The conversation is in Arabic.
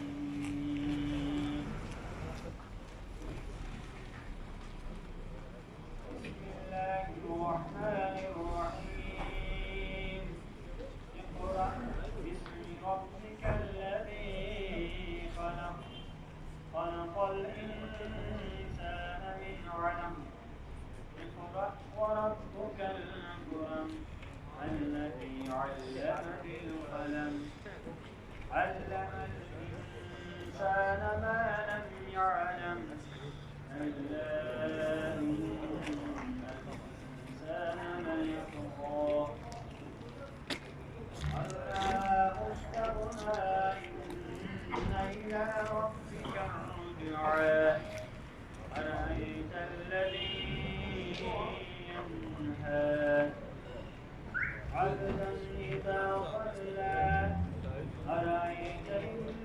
الرحيم بسم الله الرحمن الرحيم اقرأ باسم ربك الذي خلق خلق الإنسان من علم اقرأ وربك الأكرم الذي علم بالقلم علم الإنسان ما لم يعلم ألا إن الإنسان ليطغى أن رآه استغنى إن إلى ربك الرجعى أرأيت الذي ينهى عبدا إذا صلى أرأيت إن